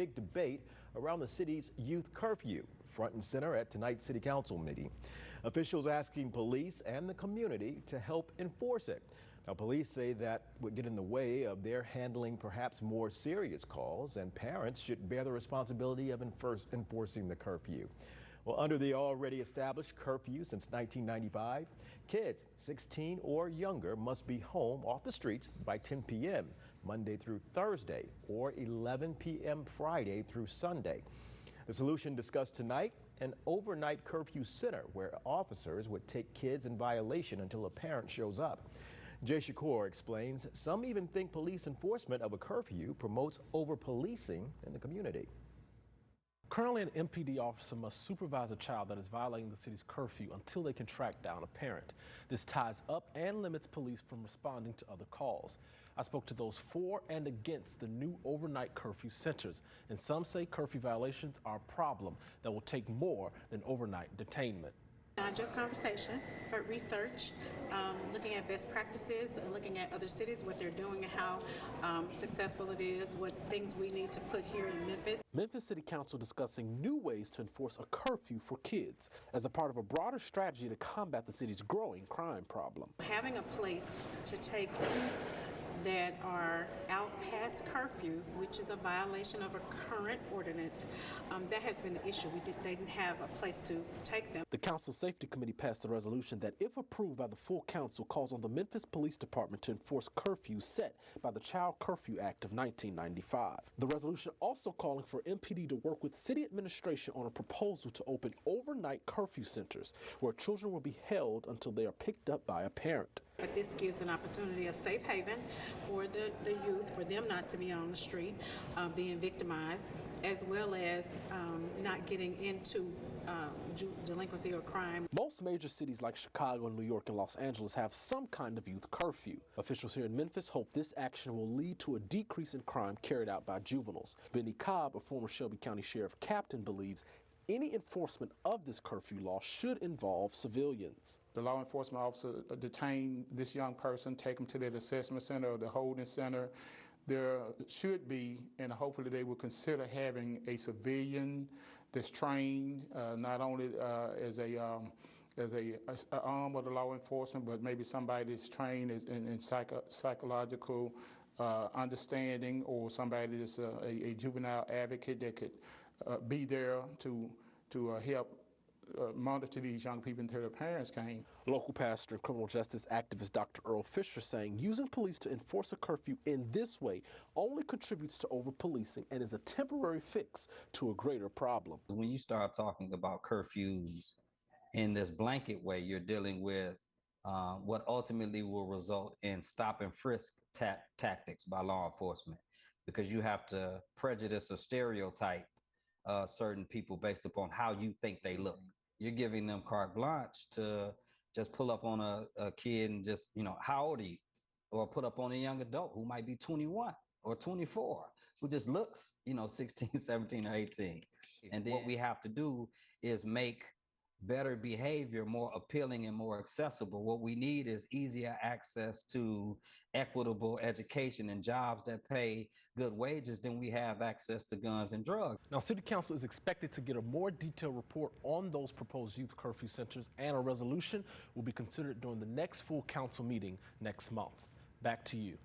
Big debate around the city's youth curfew, front and center at tonight's City Council meeting. Officials asking police and the community to help enforce it. Now, police say that would get in the way of their handling perhaps more serious calls, and parents should bear the responsibility of enforcing the curfew. Well, under the already established curfew since 1995, kids 16 or younger must be home off the streets by 10 p.m. Monday through Thursday or 11 p.m. Friday through Sunday. The solution discussed tonight, an overnight curfew center where officers would take kids in violation until a parent shows up. Jay Shakur explains some even think police enforcement of a curfew promotes over-policing in the community. Currently, an MPD officer must supervise a child that is violating the city's curfew until they can track down a parent. This ties up and limits police from responding to other calls. I spoke to those for and against the new overnight curfew centers, and some say curfew violations are a problem that will take more than overnight detainment. Not just conversation, but research, looking at best practices, looking at other cities, what they're doing and how successful it is, what things we need to put here in Memphis. Memphis City Council discussing new ways to enforce a curfew for kids as a part of a broader strategy to combat the city's growing crime problem. Having a place to take that are out past curfew, which is a violation of a current ordinance, that has been the issue. They didn't have a place to take them. The Council Safety Committee passed a resolution that, if approved by the full council, calls on the Memphis Police Department to enforce curfews set by the Child Curfew Act of 1995. The resolution also calling for MPD to work with city administration on a proposal to open overnight curfew centers where children will be held until they are picked up by a parent. But this gives an opportunity, a safe haven for the youth, for them not to be on the street being victimized, as well as not getting into delinquency or crime. Most major cities like Chicago, New York, and Los Angeles have some kind of youth curfew. Officials here in Memphis hope this action will lead to a decrease in crime carried out by juveniles. Benny Cobb, a former Shelby County Sheriff captain, believes any enforcement of this curfew law should involve civilians. The law enforcement officer detained this young person, take them to the assessment center or the holding center. There should be, and hopefully they will consider having a civilian that's trained not only as a arm of the law enforcement, but maybe somebody that's trained in psychological understanding, or somebody that's a juvenile advocate that could be there to help monitor these young people until their parents came. Local pastor and criminal justice activist Dr. Earl Fisher saying using police to enforce a curfew in this way only contributes to over-policing and is a temporary fix to a greater problem. When you start talking about curfews in this blanket way, you're dealing with what ultimately will result in stop and frisk tactics by law enforcement, because you have to prejudice or stereotype certain people based upon how you think they look. You're giving them carte blanche to just pull up on a kid and just, how old are you? Or put up on a young adult who might be 21 or 24, who just looks, 16, 17, or 18. And then what we have to do is make better behavior more appealing and more accessible. What we need is easier access to equitable education and jobs that pay good wages than we have access to guns and drugs. Now, City Council is expected to get a more detailed report on those proposed youth curfew centers, and a resolution will be considered during the next full council meeting next month. Back to you.